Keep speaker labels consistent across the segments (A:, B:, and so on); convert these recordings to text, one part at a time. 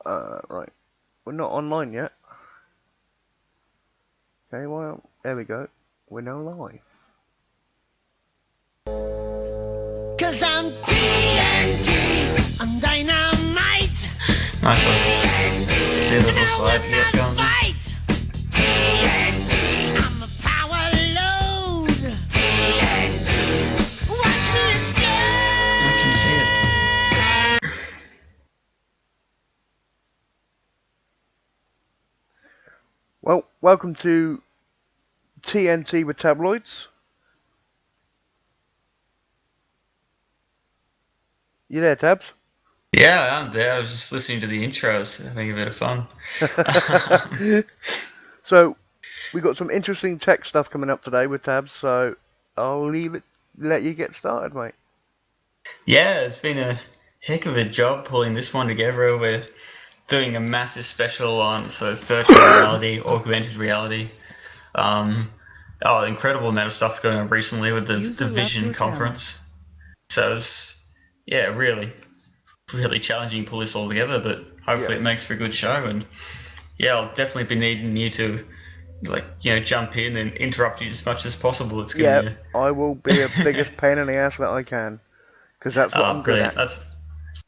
A: Right. We're not online yet. Okay, well, there we go. We're now live.
B: Cause I'm TNT, I'm dynamite.
C: Nice one. Do the little slide to get going there.
B: TNT, I'm a power load. TNT, watch me explode.
C: I can see it.
A: Well, welcome to TNT with Tabloids. You there, Tabs?
C: Yeah, I'm there. I was just listening to the intros, having a bit of fun.
A: So, we got some interesting tech stuff coming up today with Tabs, so I'll let you get started, mate.
C: Yeah, it's been a heck of a job pulling this one together. We're doing a massive special on virtual reality, augmented reality. Incredible amount of stuff going on recently with the Vision conference. So it's really challenging to pull this all together, but hopefully it makes for a good show. And I'll definitely be needing you to jump in and interrupt you as much as possible. It's gonna be
A: I will be the biggest pain in the ass that I can, because that's what I'm
C: brilliant.
A: good at.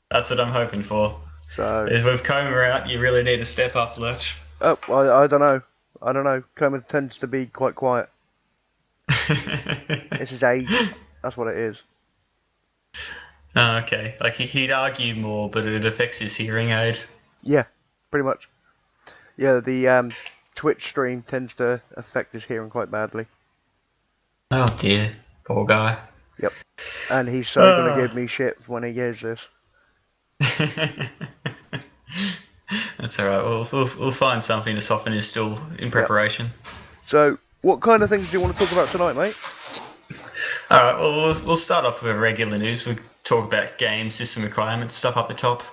C: That's what I'm hoping for.
A: So
C: with Coma out, you really need to step up, Lurch.
A: Oh, I don't know. Coma tends to be quite quiet. It's his age. That's what it is.
C: Oh, okay. Like he'd argue more, but it affects his hearing aid.
A: Yeah, pretty much. Yeah, the Twitch stream tends to affect his hearing quite badly.
C: Oh dear, poor guy.
A: Yep. And he's so gonna give me shit when he hears this.
C: That's all right. We'll find something to soften his stool in preparation.
A: Yep. So, what kind of things do you want to talk about tonight, mate?
C: All right. Well, we'll start off with regular news. We'll talk about game system requirements, stuff up the top.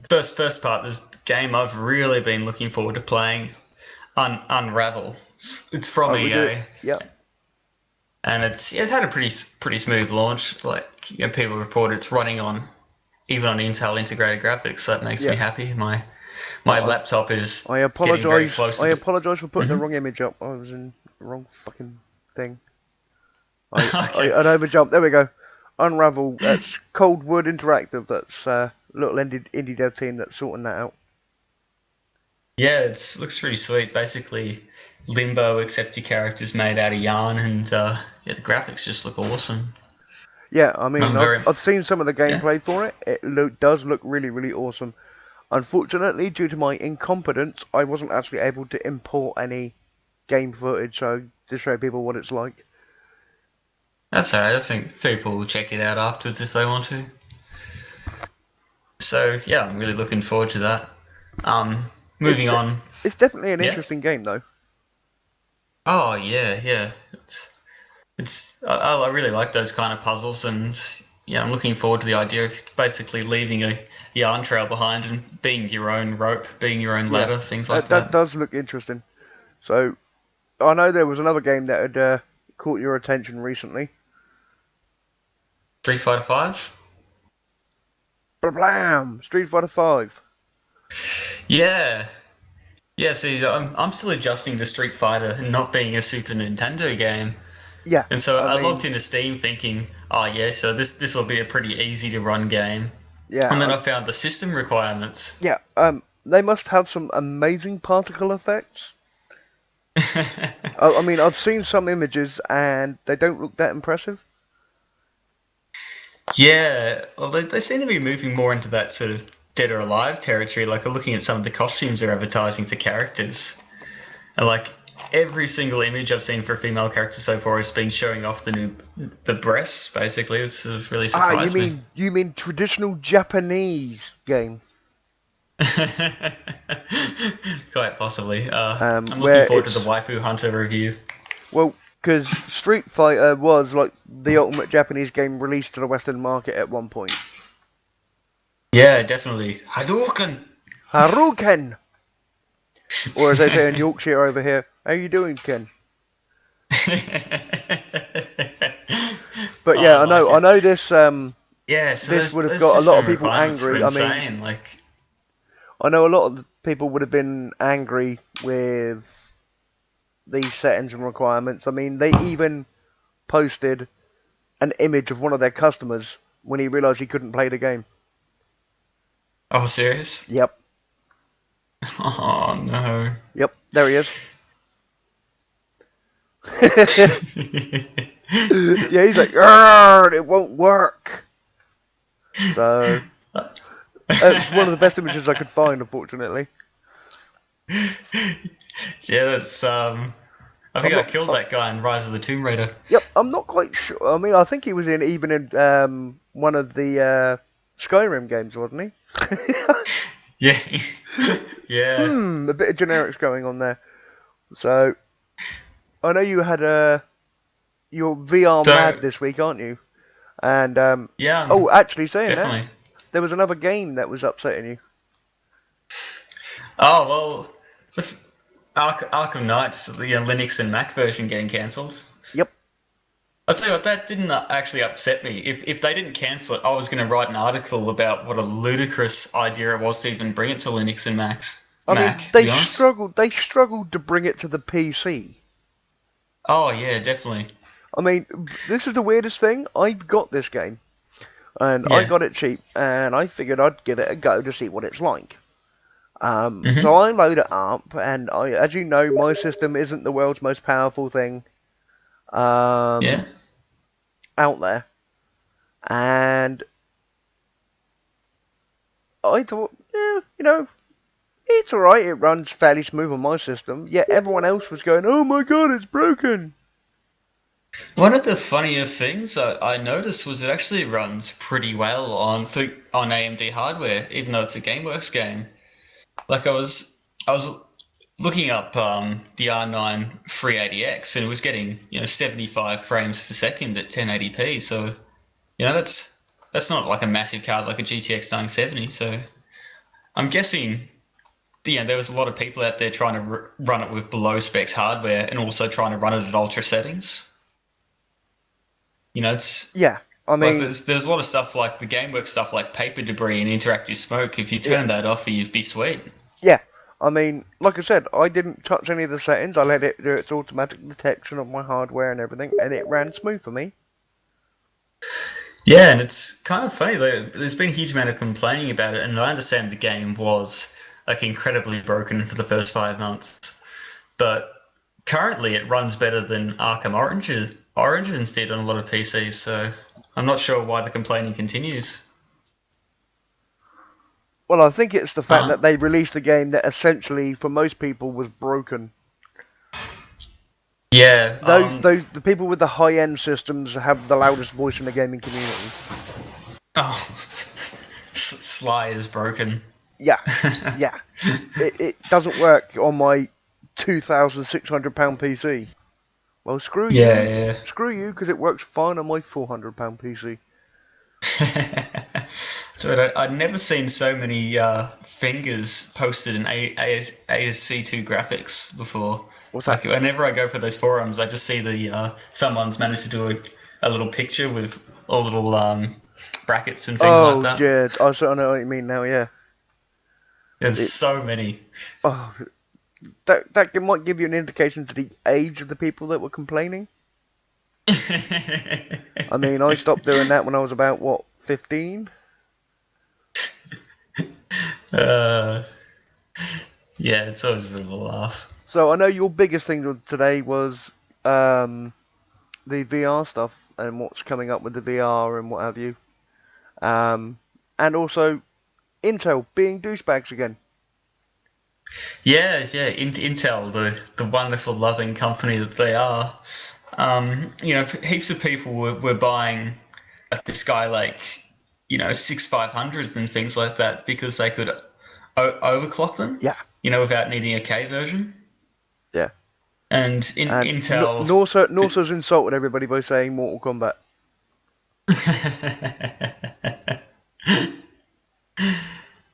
C: First part. There's the game I've really been looking forward to playing, Unravel. It's from EA.
A: Yep.
C: And it's had a pretty smooth launch. People report it's running on even on Intel integrated graphics. So that makes me happy. My laptop is.
A: I apologise. I apologise for putting the wrong image up. I was in the wrong fucking thing. I overjumped. There we go. Unravel. That's Coldwood Interactive. That's a little indie dev team that's sorting that out.
C: Yeah, it looks pretty sweet. Basically, Limbo, except your character's made out of yarn, and the graphics just look awesome.
A: Yeah, I mean, I've seen some of the gameplay for it. It does look really, really awesome. Unfortunately, due to my incompetence, I wasn't actually able to import any game footage, so to show people what it's like.
C: That's alright. I think people will check it out afterwards if they want to. So I'm really looking forward to that. Moving on.
A: It's definitely an interesting game, though.
C: Oh yeah. I really like those kind of puzzles, and I'm looking forward to the idea of basically leaving a yarn trail behind and being your own rope, being your own ladder, things like that.
A: That does look interesting. So, I know there was another game that had caught your attention recently.
C: Street Fighter 5?
A: Blam! Street Fighter 5.
C: Yeah. Yeah, see, I'm still adjusting to Street Fighter and not being a Super Nintendo game.
A: Yeah.
C: And so I logged into Steam thinking, so this will be a pretty easy to run game.
A: Yeah.
C: And then I found the system requirements.
A: Yeah. They must have some amazing particle effects. I mean, I've seen some images and they don't look that impressive.
C: Yeah, well, they seem to be moving more into that sort of Dead or Alive territory. Like, I'm looking at some of the costumes they're advertising for characters. And, every single image I've seen for a female character so far has been showing off the breasts, basically. It's sort of really surprised me.
A: You mean traditional Japanese game?
C: Quite possibly. I'm looking forward to the Waifu Hunter review.
A: Well, because Street Fighter was the ultimate Japanese game released to the Western market at one point.
C: Yeah, definitely. Hadouken!
A: Or as they say in Yorkshire over here, how you doing, Ken? But I know this.
C: Yeah, so
A: this would have got a lot of people angry.
C: I mean,
A: I know a lot of the people would have been angry with these settings and requirements. I mean, they even posted an image of one of their customers when he realised he couldn't play the game.
C: Oh, serious?
A: Yep.
C: Oh, no.
A: Yep, there he is. Yeah, he's like, it won't work. So, that's one of the best images I could find, unfortunately.
C: Yeah, that's, I think I killed that guy in Rise of the Tomb Raider.
A: Yep, I'm not quite sure. I mean, I think he was even in one of the Skyrim games, wasn't he?
C: Yeah. Yeah.
A: A bit of generics going on there. So, I know you had your VR mad this week, aren't you? And
C: yeah.
A: Oh, actually, saying
C: definitely.
A: that, there was another game that was upsetting you.
C: Oh, well, Arkham Knight's the Linux and Mac version getting cancelled.
A: Yep.
C: I'll tell you what, that didn't actually upset me. If they didn't cancel it, I was going to write an article about what a ludicrous idea it was to even bring it to Linux and Mac.
A: I mean, they struggled to bring it to the PC.
C: Oh, yeah, definitely.
A: I mean, this is the weirdest thing. I've got this game, and I got it cheap, and I figured I'd give it a go to see what it's like. So I load it up, and as you know, my system isn't the world's most powerful thing out there. And I thought, it's alright, it runs fairly smooth on my system, yet everyone else was going, oh my god, it's broken!
C: One of the funnier things I noticed was it actually runs pretty well on AMD hardware, even though it's a GameWorks game. Like I was looking up the R9 380X, and it was getting 75 frames per second at 1080p. So that's not like a massive card like a GTX 970. So I'm guessing there was a lot of people out there trying to run it with below specs hardware and also trying to run it at ultra settings. It's
A: I mean,
C: like there's a lot of stuff like the GameWorks stuff like paper debris and interactive smoke. If you turn that off, you'd be sweet.
A: Yeah, I mean, like I said, I didn't touch any of the settings. I let it do its automatic detection of my hardware and everything, and it ran smooth for me.
C: Yeah, and it's kind of funny. There's been a huge amount of complaining about it, and I understand the game was like incredibly broken for the first 5 months, but currently it runs better than Arkham Origins did on a lot of PCs. So I'm not sure why the complaining continues.
A: Well, I think it's the fact that they released a game that essentially, for most people, was broken.
C: Yeah.
A: The people with the high-end systems have the loudest voice in the gaming community.
C: Oh, Sly is broken.
A: Yeah. It doesn't work on my £2,600 PC. Well, screw you.
C: Yeah.
A: Screw you, because it works fine on my £400 PC.
C: So I'd never seen so many fingers posted in ASC2 graphics before.
A: What's that?
C: Like whenever I go for those forums, I just see someone's managed to do a little picture with all little brackets and things like that.
A: Oh, yeah, I know what you mean now. Yeah.
C: There's so many.
A: Oh, that might give you an indication to the age of the people that were complaining. I mean, I stopped doing that when I was about 15.
C: Yeah, it's always a bit of a laugh.
A: So I know your biggest thing today was the VR stuff and what's coming up with the VR and what have you, and also Intel being douchebags again.
C: Yeah. Intel, the wonderful, loving company that they are. Heaps of people were buying the Skylake, 6500s and things like that because they could overclock them.
A: Yeah.
C: Without needing a K version.
A: Yeah.
C: And Intel.
A: Norsa's insulted everybody by saying Mortal Kombat.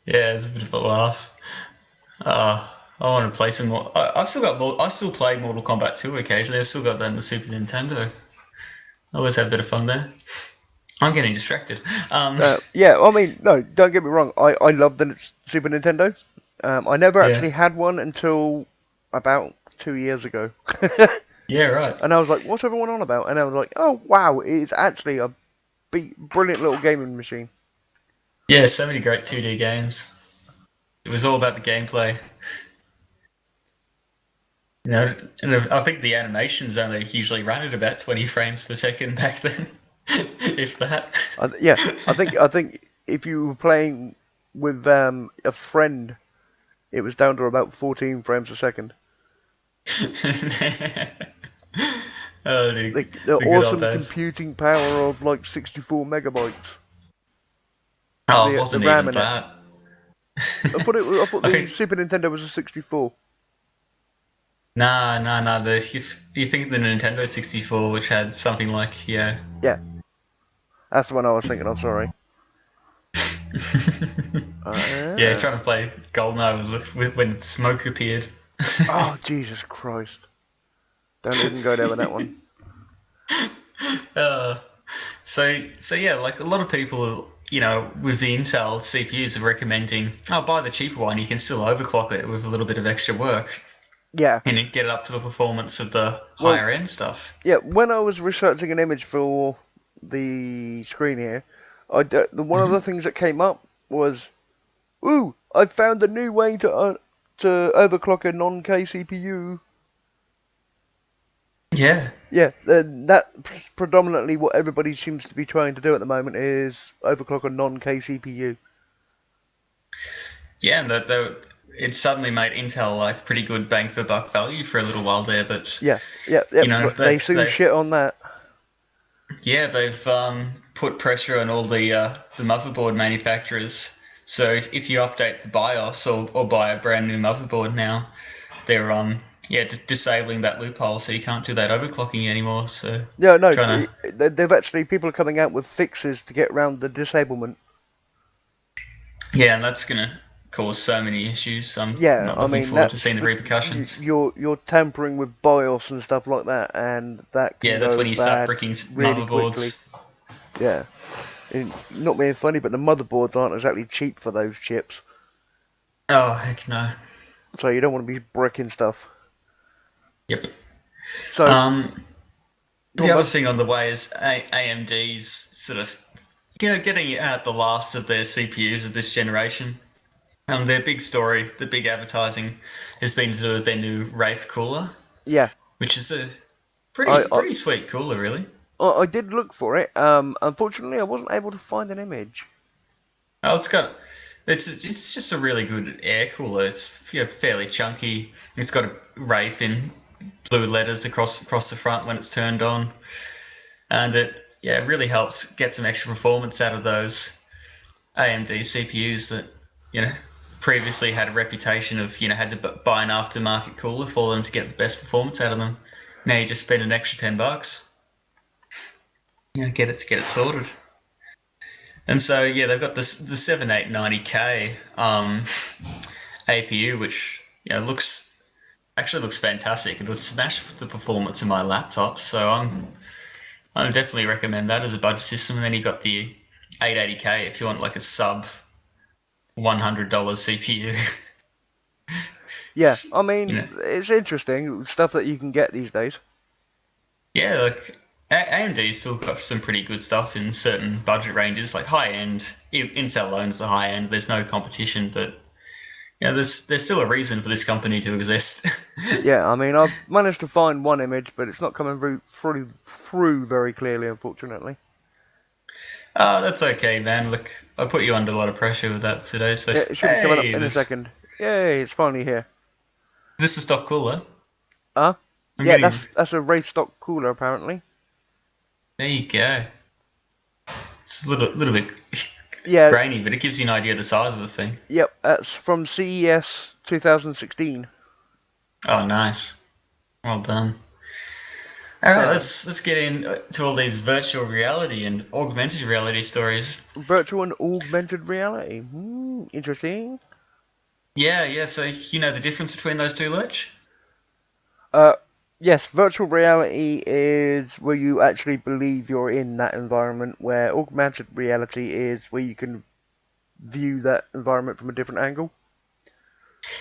C: Yeah, it's a bit of a laugh. I want to play some more. I still play Mortal Kombat 2 occasionally. I've still got that in the Super Nintendo. I always have a bit of fun there. I'm getting distracted.
A: Yeah, I mean, no, don't get me wrong. I love the Super Nintendo. I never
C: Yeah.
A: actually had one until about 2 years ago.
C: Yeah, right.
A: And I was like, what's everyone on about? And I was like, oh, wow, it's actually a brilliant little gaming machine.
C: Yeah, so many great 2D games. It was all about the gameplay. You know, and I think the animations only usually ran at about 20 frames per second back then, if that.
A: Yeah, I think if you were playing with a friend, it was down to about 14 frames a second.
C: Oh, dude,
A: Like the
C: the good old
A: awesome
C: days.
A: computing power of like 64 megabytes.
C: Oh, it
A: The
C: wasn't
A: RAM
C: even
A: in it.
C: that.
A: I thought
C: I
A: the
C: think
A: Super Nintendo was a 64.
C: nah. You think the Nintendo 64, which had something like
A: Yeah, that's the one I was thinking of. Sorry.
C: yeah, trying to play GoldenEye when smoke appeared.
A: Oh, Jesus Christ! Don't even go there with that one.
C: Uh, so yeah, like a lot of people, with the Intel CPUs are recommending, buy the cheaper one. You can still overclock it with a little bit of extra work
A: Yeah.
C: and get it up to the performance of the
A: Well,
C: higher end stuff.
A: yeah. When I was researching an image for the screen here, one of the things that came up was, "Ooh, I found a new way to overclock a non-K CPU."
C: Yeah,
A: Yeah, that's predominantly what everybody seems to be trying to do at the moment is overclock a non-K CPU.
C: yeah, and it suddenly made Intel like pretty good bang for buck value for a little while there, but
A: Yeah, yeah. But they soon shit on that.
C: they've put pressure on all the motherboard manufacturers. So if you update the BIOS or buy a brand new motherboard now, they're disabling that loophole, so you can't do that overclocking anymore. So
A: Yeah, no,
C: trying to
A: they've actually people are coming out with fixes to get around the disablement.
C: and that's gonna cause so many issues. I'm
A: Yeah,
C: not
A: I
C: looking
A: mean
C: forward to seeing the
A: but
C: repercussions.
A: you're tampering with BIOS and stuff like that, and that
C: Yeah,
A: can
C: that's
A: go
C: when you start
A: bad
C: bricking
A: really quickly.
C: motherboards.
A: Yeah, and not being funny, but the motherboards aren't exactly cheap for those chips,
C: Oh heck no.
A: so you don't want to be bricking stuff.
C: Yep.
A: So,
C: Um,
A: go
C: the
A: on,
C: other
A: bud.
C: thing on the way is AMD's sort of getting out the last of their CPUs of this generation. Their big story, the big advertising, has been to do with their new Wraith cooler,
A: Yeah,
C: which is a
A: I, I
C: pretty sweet cooler, really.
A: I did look for it. Unfortunately, I wasn't able to find an image.
C: Oh, it's just a really good air cooler. It's fairly chunky. It's got a Wraith in blue letters across the front when it's turned on, and it really helps get some extra performance out of those AMD CPUs that you know previously had a reputation of had to buy an aftermarket cooler for them to get the best performance out of them. Now you just spend an extra $10, get it sorted. And so they've got the 7890K APU, which looks fantastic. It'll smash the performance of my laptop. So I definitely recommend that as a budget system. And then you've got the 880K if you want like a sub $100 CPU.
A: Yeah, I mean,
C: you know,
A: it's interesting stuff that you can get these days.
C: yeah, like AMD's still got some pretty good stuff in certain budget ranges, like high end. Intel owns the high end. There's no competition, but there's still a reason for this company to exist.
A: Yeah, I mean, I've managed to find one image, but it's not coming through very clearly, unfortunately.
C: Oh, that's okay, man. Look, I put you under a lot of pressure with that today, so
A: Yeah, it should be coming up
C: hey,
A: in a second. Yay, it's finally here.
C: this is stock cooler.
A: Huh?
C: I'm
A: Yeah,
C: getting.
A: that's a Wraith stock cooler, apparently.
C: There you go. It's a little bit
A: Yeah,
C: grainy, but it gives you an idea of the size of the thing.
A: yep, that's from CES 2016.
C: Oh, nice. Well done. All right,
A: Yeah.
C: let's get into all these virtual reality and augmented reality stories.
A: Virtual and augmented reality. Interesting.
C: Yeah. So you know the difference between those two, Lurch?
A: Uh, Yes, virtual reality is where you actually believe you're in that environment, where augmented reality is where you can view that environment from a different angle.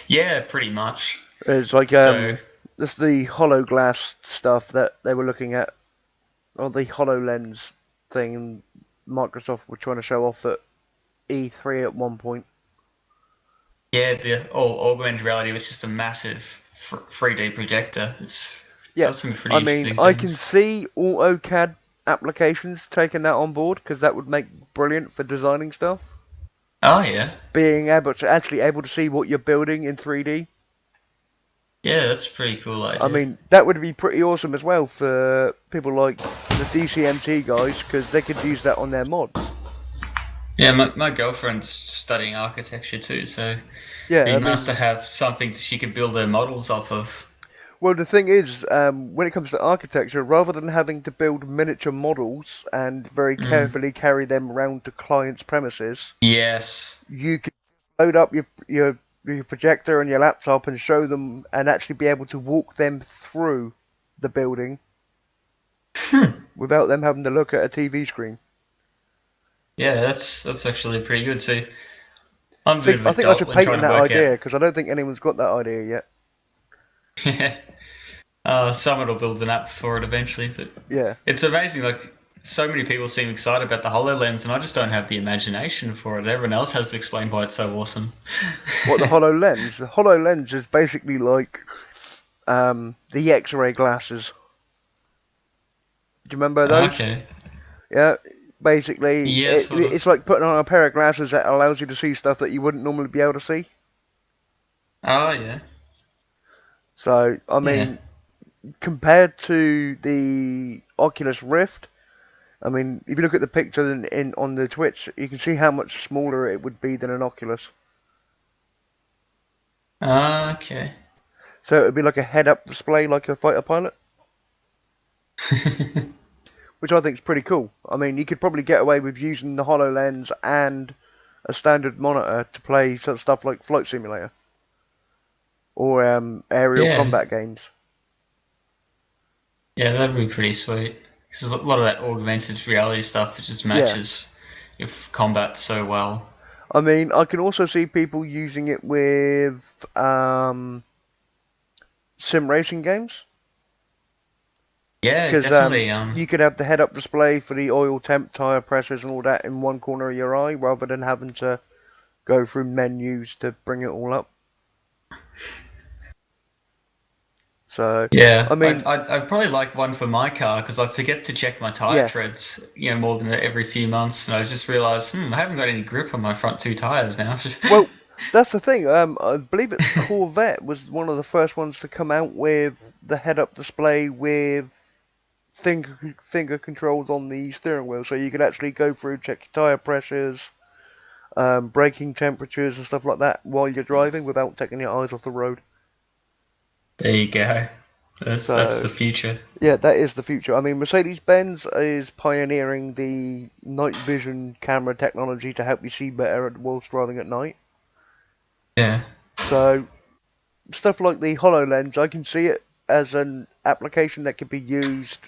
C: Yeah, pretty much.
A: It's like
C: So,
A: this the HoloGlass stuff that they were looking at, or the HoloLens thing Microsoft were trying to show off at E3 at one point.
C: yeah, the augmented reality was just a massive 3D projector. It's
A: Yeah,
C: does some pretty
A: I mean,
C: interesting
A: I can
C: things.
A: see AutoCAD applications taking that on board because that would make brilliant for designing stuff.
C: Oh yeah,
A: Being able to actually able to see what you're building in 3D.
C: yeah, that's a pretty cool
A: I
C: idea.
A: mean, that would be pretty awesome as well for people like the DCMT guys because they could use that on their mods.
C: Yeah, my girlfriend's studying architecture too, so it'd
A: Yeah,
C: be
A: I
C: nice to
A: mean,
C: have something she could build her models off of.
A: well, the thing is, when it comes to architecture, rather than having to build miniature models and very
C: Mm.
A: carefully carry them around to clients' premises,
C: Yes.
A: you can load up your projector and your laptop and show them and actually be able to walk them through the building without them having to look at a TV screen.
C: Yeah, that's actually pretty good. So I'm a
A: I
C: bit
A: think
C: of a
A: I think I
C: dolt
A: should
C: when trying
A: patent
C: to
A: that
C: work out.
A: idea because I don't think anyone's got that idea yet.
C: Someone will build an app for it eventually, but
A: Yeah.
C: it's amazing. Like so many people seem excited about the HoloLens, and I just don't have the imagination for it. Everyone else has to explain why it's so awesome.
A: What the HoloLens? The HoloLens is basically like the X-ray glasses. Do you remember those?
C: Okay.
A: Yeah. Basically,
C: Yeah, sort
A: it's
C: of.
A: like putting on a pair of glasses that allows you to see stuff that you wouldn't normally be able to see.
C: Oh yeah.
A: So, I
C: Yeah.
A: mean, compared to the Oculus Rift, I mean, if you look at the picture in on the Twitch, you can see how much smaller it would be than an Oculus.
C: Okay.
A: So it would be like a head-up display, like a fighter pilot, which I think is pretty cool. I mean, you could probably get away with using the HoloLens and a standard monitor to play sort of stuff like Flight Simulator or aerial
C: Yeah.
A: combat games.
C: Yeah, that'd be pretty sweet. Because a lot of that augmented reality stuff just
A: Yeah,
C: matches with combat so well.
A: I mean, I can also see people using it with sim racing games.
C: Yeah,
A: Because
C: definitely.
A: you could have the head-up display for the oil temp, tire pressures, and all that in one corner of your eye, rather than having to go through menus to bring it all up. So,
C: Yeah,
A: I mean,
C: I'd probably like one for my car because I forget to check my tire
A: yeah.
C: treads, more than every few months, and I just realised, I haven't got any grip on my front two tires now.
A: Well, that's the thing. I believe it's Corvette was one of the first ones to come out with the head-up display with finger controls on the steering wheel, so you could actually go through, check your tire pressures, braking temperatures, and stuff like that while you're driving without taking your eyes off the road.
C: There you go. That's
A: So,
C: the future.
A: yeah, that is the future. I mean, Mercedes-Benz is pioneering the night vision camera technology to help you see better whilst driving at night.
C: Yeah.
A: So, stuff like the HoloLens, I can see it as an application that could be used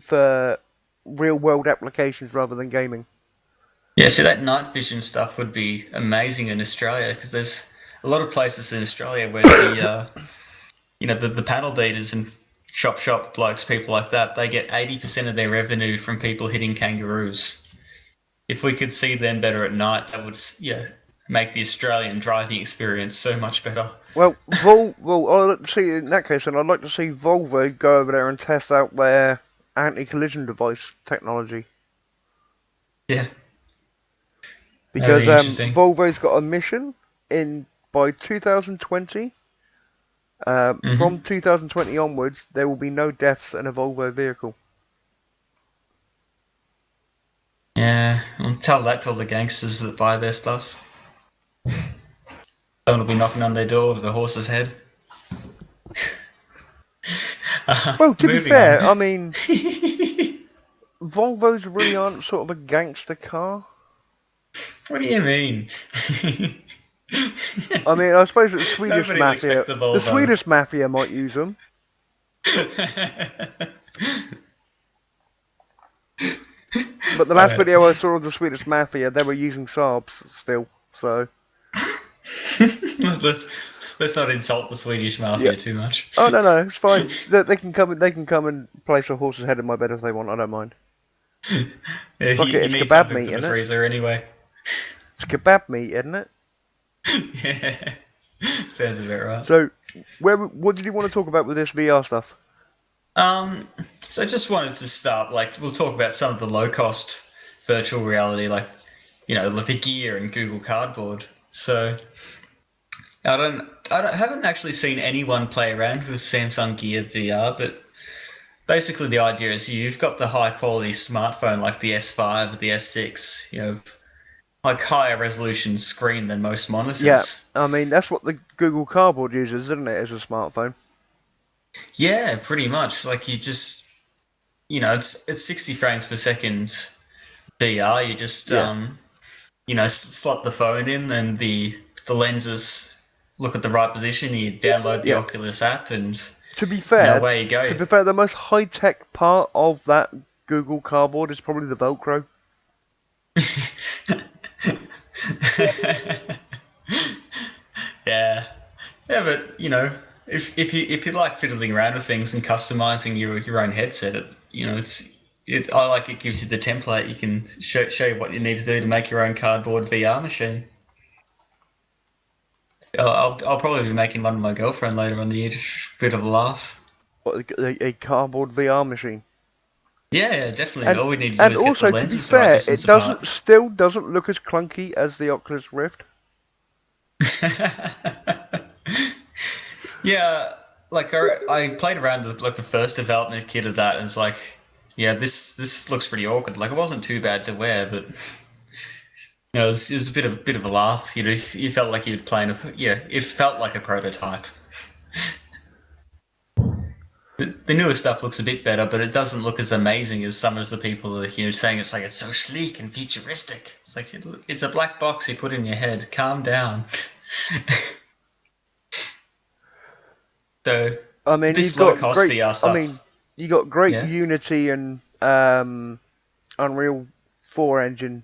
A: for real-world applications rather than gaming.
C: Yeah, see, that night vision stuff would be amazing in Australia because there's a lot of places in Australia where the panel beaters and shop blokes, people like that, they get 80% of their revenue from people hitting kangaroos. If we could see them better at night, that would, make the Australian driving experience so much better.
A: Well, I'd like to see in that case, and I'd like to see Volvo go over there and test out their anti-collision device technology.
C: Yeah, that'd
A: Because
C: be interesting.
A: Volvo's got a mission in by 2020. From
C: Hmm.
A: 2020 onwards, there will be no deaths in a Volvo vehicle.
C: Yeah, I'll tell that to all the gangsters that buy their stuff. Someone will be knocking on their door with a horse's head.
A: Well, to be
C: Moving on.
A: fair, I mean, Volvos really aren't sort of a gangster car.
C: What do you mean?
A: I mean, I suppose the Swedish
C: Nobody will
A: mafia,
C: expect the
A: the
C: Volvo.
A: Swedish mafia might use them. But the last video I saw of the Swedish Mafia, they were using Saabs still, so...
C: let's not insult the Swedish Mafia too much.
A: Oh, no, it's fine. They can come and place a horse's head in my bed if they want, I don't mind.
C: Yeah,
A: It's
C: you need
A: kebab
C: something
A: meat,
C: for the
A: isn't it?
C: freezer anyway.
A: It's kebab meat, isn't it?
C: Yeah, sounds about right.
A: So, what did you want to talk about with this VR stuff?
C: So I just wanted to start, we'll talk about some of the low-cost virtual reality, like the Gear and Google Cardboard. So I haven't actually seen anyone play around with Samsung Gear VR, but basically the idea is you've got the high-quality smartphone like the S5 or the S6, like higher resolution screen than most monitors.
A: Yeah, I mean, that's what the Google Cardboard uses, isn't it, as a smartphone?
C: Yeah, pretty much. Like you just, it's 60 frames per second VR. You just, slot the phone in, and the lenses look at the right position. You download the Oculus app, and
A: to be fair,
C: away you go.
A: To be fair, the most high-tech part of that Google Cardboard is probably the Velcro.
C: Yeah, but if you like fiddling around with things and customizing your own headset, I like it gives you the template. You can show you what you need to do to make your own cardboard VR machine. I'll probably be making one with my girlfriend later on the year, just a bit of a laugh.
A: What, a cardboard VR machine?
C: Yeah, definitely. All we need to do
A: and
C: is
A: also,
C: get the lenses
A: to be fair,
C: right distance apart.
A: still doesn't look as clunky as the Oculus Rift.
C: Yeah, I played around with the first development kit of that, and it's like, yeah, this looks pretty awkward. Like it wasn't too bad to wear, but it was a bit of a laugh. You felt like you'd playing it felt like a prototype. The newer stuff looks a bit better, but it doesn't look as amazing as some of the people are saying it's so sleek and futuristic. It's like it's a black box you put in your head. Calm down. So
A: I mean,
C: this low-cost VR stuff.
A: I mean, you got great Unity and Unreal 4 engine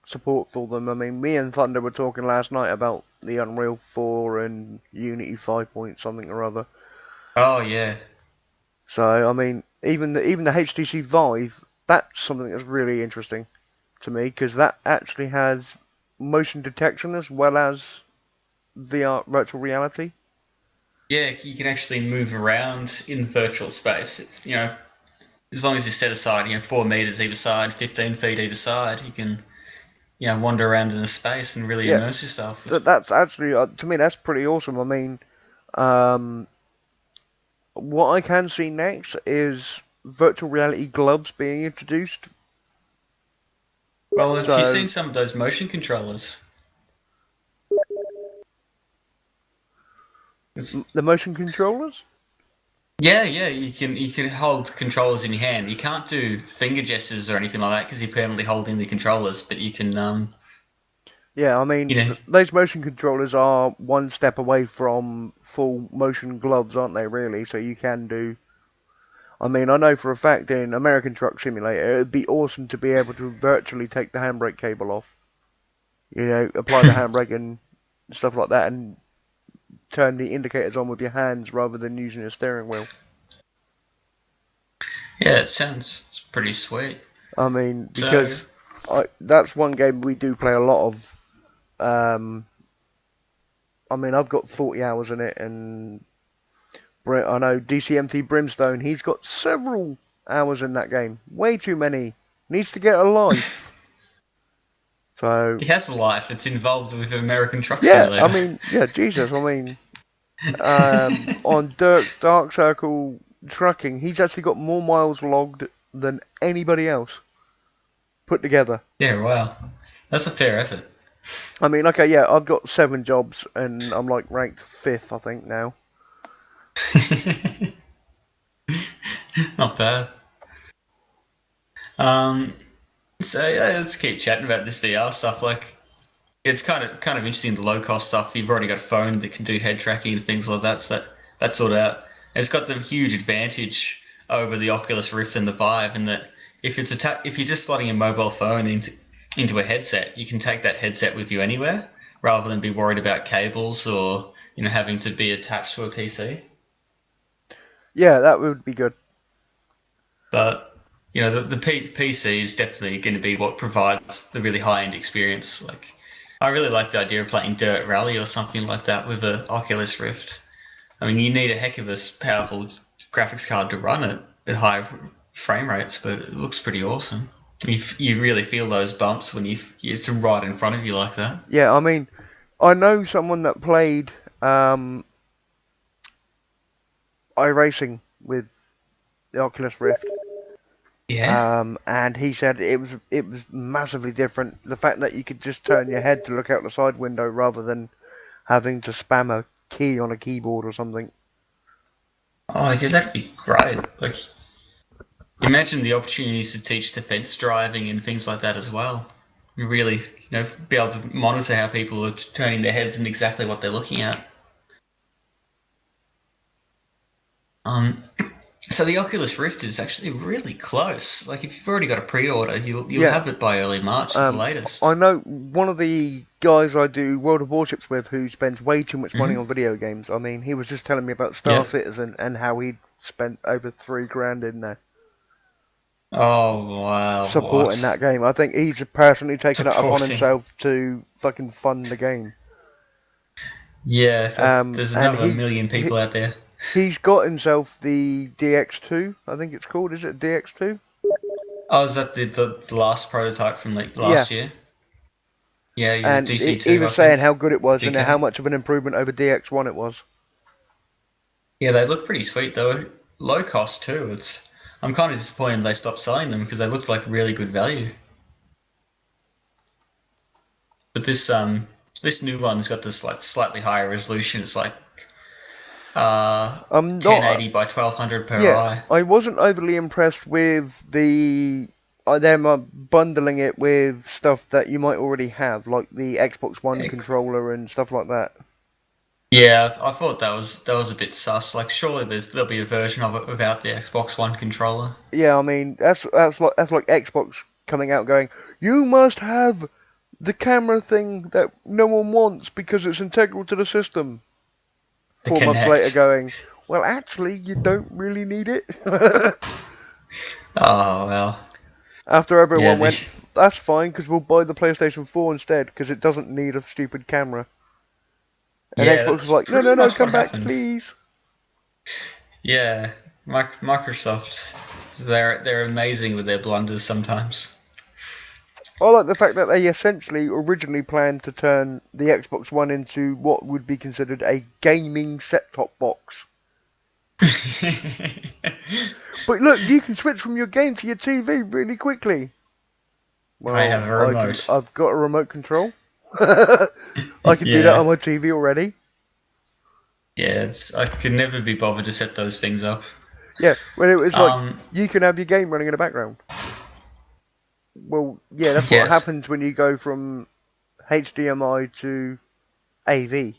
A: support for them. I mean, me and Thunder were talking last night about the Unreal 4 and Unity 5 point something or other.
C: Oh yeah.
A: So I mean, even the HTC Vive, that's something that's really interesting to me because that actually has motion detection as well as VR virtual reality.
C: Yeah, you can actually move around in the virtual space. It's, as long as you set aside 4 meters either side, 15 feet either side, you can wander around in a space and really immerse yourself.
A: That's actually to me that's pretty awesome. I mean, what I can see next is virtual reality gloves being introduced.
C: Well, have you seen some of those motion controllers?
A: The motion controllers?
C: Yeah, you can hold controllers in your hand. You can't do finger gestures or anything like that because you're permanently holding the controllers, but you can.
A: Yeah, I mean, those motion controllers are one step away from full motion gloves, aren't they, really? So you can do... I mean, I know for a fact in American Truck Simulator, it would be awesome to be able to virtually take the handbrake cable off. Apply the handbrake and stuff like that, and turn the indicators on with your hands rather than using a steering wheel.
C: Yeah, it sounds pretty sweet.
A: I mean, because that's one game we do play a lot of. I mean, I've got 40 hours in it, and I know DCMT Brimstone, he's got several hours in that game. Way too many. Needs to get a life. So
C: he has a life. It's involved with American Truck Simulator.
A: Yeah, I mean, Jesus. I mean, on Dark Circle Trucking, he's actually got more miles logged than anybody else put together.
C: Yeah, wow. That's a fair effort.
A: I mean, okay, yeah, I've got 7 jobs, and I'm like ranked 5th, I think, now.
C: Not bad. So yeah, let's keep chatting about this VR stuff. Like, it's kind of interesting, the low cost stuff. You've already got a phone that can do head tracking and things like that. So that's sorted out. It's got the huge advantage over the Oculus Rift and the Vive in that if you're just slotting a mobile phone into a headset, you can take that headset with you anywhere rather than be worried about cables or having to be attached to a PC.
A: Yeah, that would be good.
C: But the PC is definitely going to be what provides the really high-end experience. Like, I really like the idea of playing Dirt Rally or something like that with an Oculus Rift. I mean, you need a heck of a powerful graphics card to run it at high frame rates, but it looks pretty awesome. You really feel those bumps when it's right in front of you like that.
A: Yeah, I mean, I know someone that played iRacing with the Oculus Rift.
C: Yeah.
A: And he said it was massively different. The fact that you could just turn your head to look out the side window rather than having to spam a key on a keyboard or something.
C: Oh, yeah, that'd be great. Like, imagine the opportunities to teach defense driving and things like that as well. You really, be able to monitor how people are turning their heads and exactly what they're looking at. So the Oculus Rift is actually really close. Like, if you've already got a pre-order, you'll have it by early March, the latest.
A: I know one of the guys I do World of Warships with who spends way too much money on video games. I mean, he was just telling me about Star Citizen and how he'd spent over $3,000 in there.
C: Oh, wow.
A: Supporting that game. I think he's personally taken it upon himself to fucking fund the game.
C: Yeah, there's another million people out there.
A: He's got himself the DX2, I think it's called. Is it DX2?
C: Oh, is that the last prototype from last year? Yeah,
A: and
C: DC2.
A: He was saying how good it was and how much of an improvement over DX1 it was.
C: Yeah, they look pretty sweet though. Low cost too. I'm kind of disappointed they stopped selling them because they looked like really good value. But this new one's got this slightly higher resolution. It's like 1080 by 1200 per eye.
A: I wasn't overly impressed with them bundling it with stuff that you might already have, like the Xbox One controller and stuff like that.
C: Yeah, I thought that was a bit sus. Like, surely there'll be a version of it without the Xbox One controller.
A: Yeah, I mean that's like Xbox coming out going, you must have the camera thing that no one wants because it's integral to the system. 4 months later going, well, actually, you don't really need it.
C: Oh, well.
A: After everyone went, that's fine, because we'll buy the PlayStation 4 instead, because it doesn't need a stupid camera. And Xbox was like, no, come back, please.
C: Yeah, Microsoft, they're amazing with their blunders sometimes.
A: I like the fact that they essentially originally planned to turn the Xbox One into what would be considered a gaming set-top box. But look, you can switch from your game to your TV really quickly. Well,
C: I have a remote.
A: I've got a remote control. I can do that on my TV already.
C: Yeah, I could never be bothered to set those things up.
A: Yeah, well, it was like, you can have your game running in the background. Well, yeah, that's what happens when you go from HDMI to AV.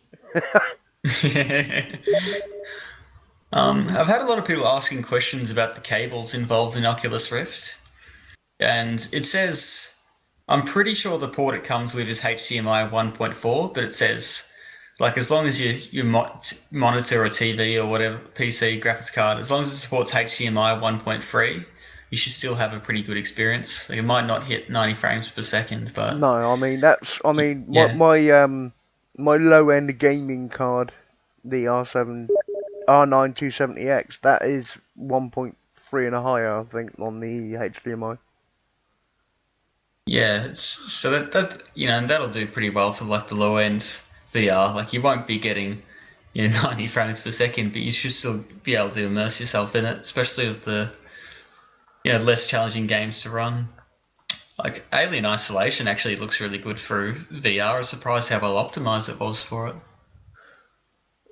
C: I've had a lot of people asking questions about the cables involved in Oculus Rift. And it says, I'm pretty sure the port it comes with is HDMI 1.4, but it says, like, as long as you monitor a TV or whatever, PC, graphics card, as long as it supports HDMI 1.3, you should still have a pretty good experience. Like, it might not hit 90 frames per second, but...
A: No, I mean, my low-end gaming card, the R9 270X, that is 1.3 and a higher, I think, on the HDMI.
C: Yeah, so that and that'll do pretty well for like the low end VR. Like, you won't be getting 90 frames per second, but you should still be able to immerse yourself in it, especially with the less challenging games to run. Like, Alien Isolation actually looks really good for VR. I was surprised how well optimized it was for it.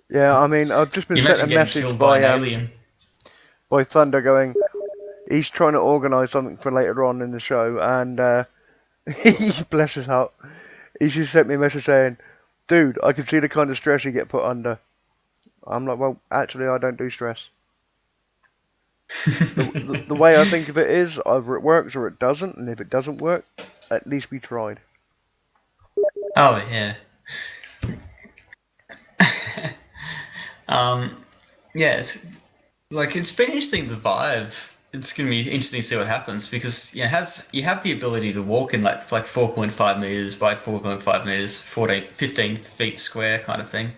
A: Yeah, I mean, I've just been sent a message by Thunder going, he's trying to organise something for later on in the show, and bless his heart, he just sent me a message saying, dude, I can see the kind of stress you get put under. I'm like, well, actually, I don't do stress. The way I think of it is, either it works or it doesn't, and if it doesn't work, at least we tried.
C: Oh yeah. Yeah, it's been interesting, the Vive. It's going to be interesting to see what happens because you have the ability to walk in like 4.5 meters by 4.5 meters, 15 feet square kind of thing.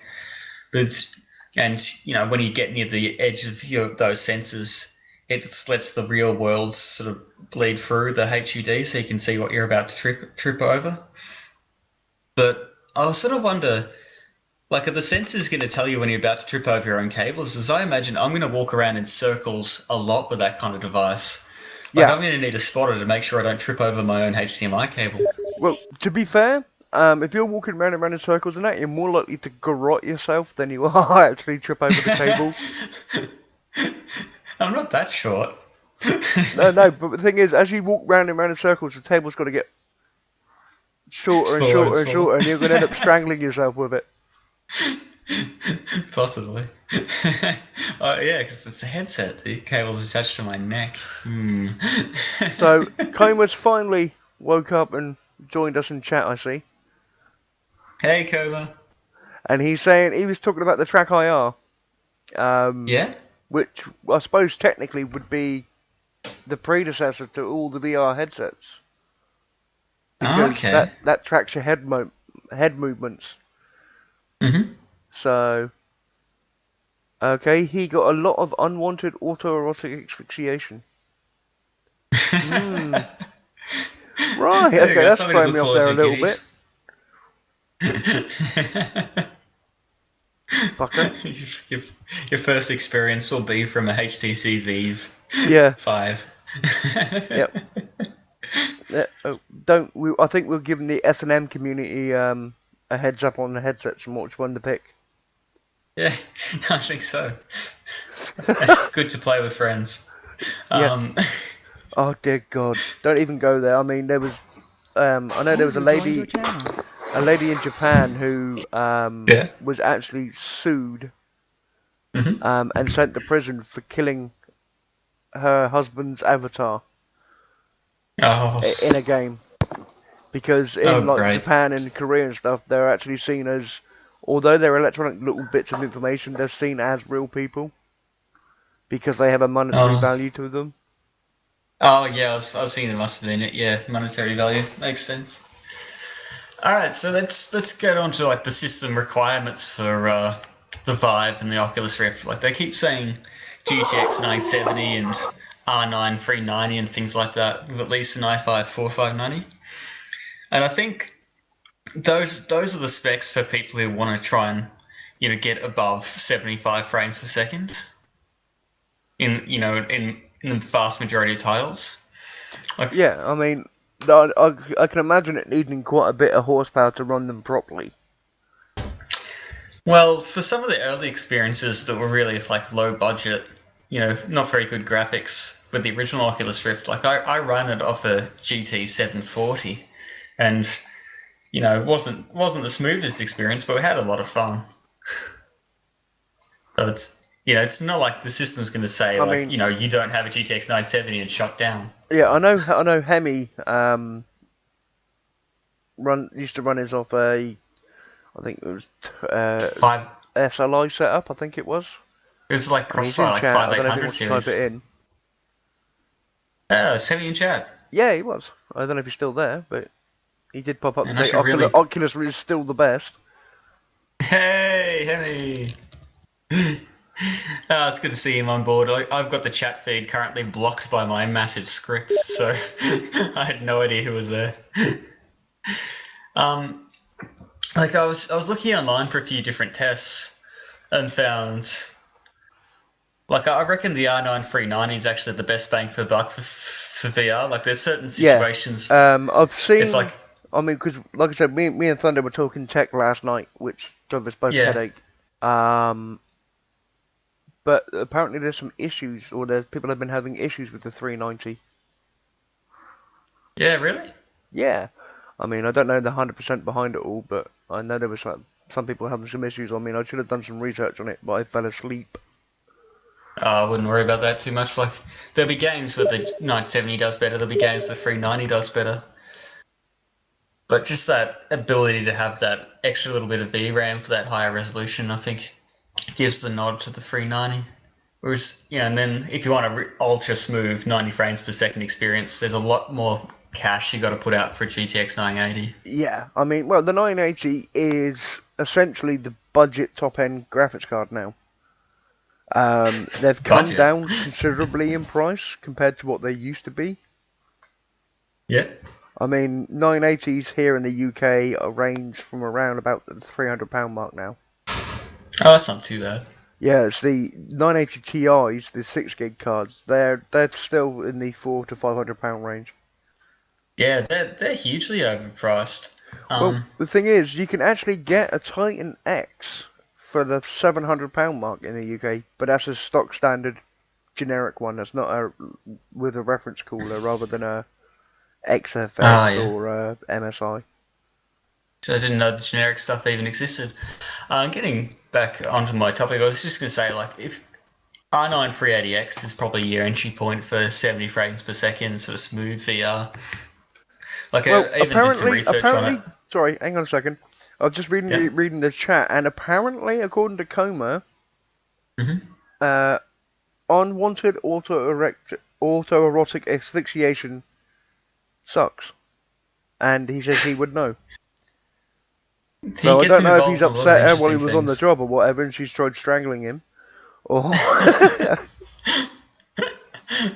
C: But when you get near the edge of those sensors, it just lets the real world sort of bleed through the HUD, so you can see what you're about to trip over. But I sort of wonder, like, are the sensors going to tell you when you're about to trip over your own cables? As I imagine, I'm going to walk around in circles a lot with that kind of device. Like,
A: Yeah.
C: I'm going to need a spotter to make sure I don't trip over my own HDMI cable.
A: Well, to be fair, if you're walking round and round in circles and that, you're more likely to garrote yourself than you are actually trip over the cable.
C: I'm not that short.
A: No, but the thing is, as you walk round and round in circles, the table's got to get shorter and shorter and shorter, and you're going to end up strangling yourself with it.
C: Possibly. Yeah, because it's a headset. The cable's attached to my neck.
A: So, Coma's finally woke up and joined us in chat, I see.
C: Hey, Coma.
A: And he's saying he was talking about the Track IR.
C: Yeah?
A: Which I suppose technically would be the predecessor to all the VR headsets. Because that tracks your head movements.
C: Mm-hmm.
A: So, okay, he got a lot of unwanted autoerotic asphyxiation. Right, okay, that's throwing me off there a little bit.
C: Fucker. Your first experience will be from a HTC Vive.
A: Yeah.
C: 5.
A: Yep. I think we're giving the S&M community a heads up on the headsets and which one to pick.
C: Yeah, I think so. It's good to play with friends.
A: Yeah. Oh dear God! Don't even go there. I mean, there was, I know there was a lady in Japan who was actually sued and sent to prison for killing her husband's avatar in a game. Because in Japan and Korea and stuff, they're actually seen as, although they're electronic little bits of information, they're seen as real people because they have a monetary value to them.
C: Oh yeah, I've seen it. Must have been it. Yeah, monetary value makes sense. All right, so let's get on to like the system requirements for the Vive and the Oculus Rift. Like they keep saying GTX 970 and R9 390 and things like that, with at least an i5 4590. And I think those are the specs for people who want to try and get above 75 frames per second in the vast majority of titles.
A: Yeah, I mean, I can imagine it needing quite a bit of horsepower to run them properly.
C: Well, for some of the early experiences that were really like low budget, not very good graphics with the original Oculus Rift, like I ran it off a GT 740, and it wasn't the smoothest experience, but we had a lot of fun. So it's not like the system's going to say you don't have a GTX 970 and shut down.
A: Yeah, I know. Hemi used to run his off a, I think it was
C: 5
A: SLI setup. I think it was.
C: It was like Crossfire, like 5800 series.
A: Type it in.
C: Oh, send me in chat.
A: Yeah, he was. I don't know if he's still there, but he did pop up and say Oculus is still the best.
C: Hey, Hemi. Oh, it's good to see him on board. I've got the chat feed currently blocked by my massive scripts, so I had no idea who was there. Like I was looking online for a few different tests and found, like I reckon the R9 390 is actually the best bang for buck for VR. Like there's certain situations.
A: Yeah. I've seen.
C: It's like,
A: I mean, because like I said, me and Thunder were talking tech last night, which gave us both a headache. But apparently there's some issues, or people have been having issues with the 390.
C: Yeah, really?
A: Yeah. I mean, I don't know the 100% behind it all, but I know there was like some people are having some issues. I mean, I should have done some research on it, but I fell asleep.
C: I wouldn't worry about that too much. Like, there'll be games where the 970 does better, there'll be games where the 390 does better. But just that ability to have that extra little bit of VRAM for that higher resolution, I think, gives the nod to the 390. Whereas, and then if you want a ultra smooth 90 frames per second experience, there's a lot more cash you got to put out for a GTX 980.
A: Yeah, I mean, well, the 980 is essentially the budget top-end graphics card now. They've come down considerably in price compared to what they used to be.
C: Yeah.
A: I mean, 980s here in the UK range from around about the £300 mark now.
C: Oh, that's not too bad.
A: Yeah, it's the 980 Ti's, the 6 gig cards. They're still in the £400 to £500 range.
C: Yeah, they're hugely overpriced.
A: Well, the thing is, you can actually get a Titan X for the £700 mark in the UK, but that's a stock standard generic one. That's not with a reference cooler rather than a XFX or a MSI.
C: So I didn't know the generic stuff even existed. Getting back onto my topic, I was just going to say, like, if R9 380X is probably your entry point for 70 frames per second sort of smooth VR. Like,
A: well,
C: I even did some research on it.
A: Sorry, hang on a second. I was just reading the chat, and apparently, according to Coma, unwanted autoerotic asphyxiation sucks, and he says he would know. So I don't know if he's upset her while he was on the job or whatever, and she's tried strangling him, or.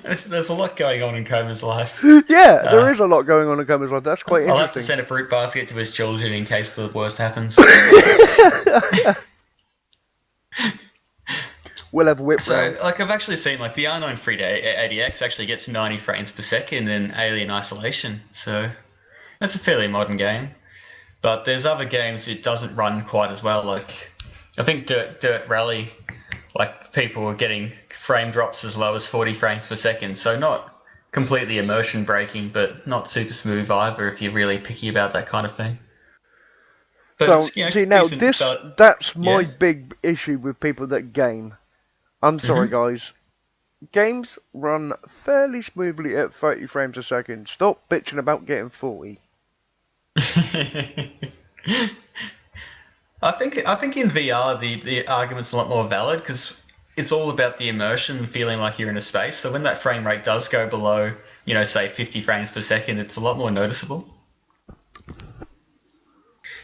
C: There's a lot going on in Coma's life.
A: Yeah, there is a lot going on in Coma's life. That's quite interesting.
C: I'll have to send a fruit basket to his children in case the worst happens.
A: We'll have a whip round.
C: So, like, I've actually seen, like, the R9 380X actually gets 90 frames per second in Alien Isolation. So, that's a fairly modern game. But there's other games it doesn't run quite as well. Like, I think Dirt Rally, like, people were getting frame drops as low as 40 frames per second. So not completely immersion breaking, but not super smooth either if you're really picky about that kind of thing. But
A: so, see, now, that's my big issue with people that game. I'm sorry, guys. Games run fairly smoothly at 30 frames a second. Stop bitching about getting 40.
C: I think in VR the argument's a lot more valid because it's all about the immersion, feeling like you're in a space. So when that frame rate does go below, say 50 frames per second, it's a lot more noticeable.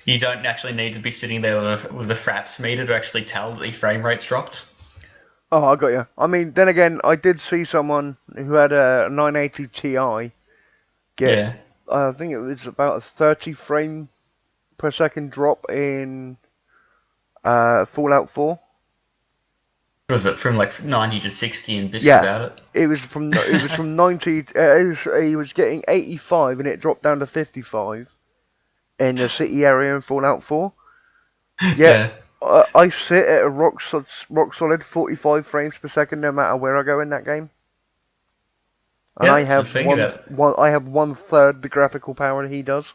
C: You don't actually need to be sitting there with a fraps meter to actually tell that the frame rate's dropped.
A: Oh, I got you. I mean, then again, I did see someone who had a 980 Ti get, I think it was about a 30 frame per second drop in Fallout 4.
C: Was it from like 90 to 60 and bitched about it?
A: It was from 90. He was getting 85 and it dropped down to 55 in the city area in Fallout 4. Yeah. I sit at a rock solid 45 frames per second no matter where I go in that game. And I have one third the graphical power he does.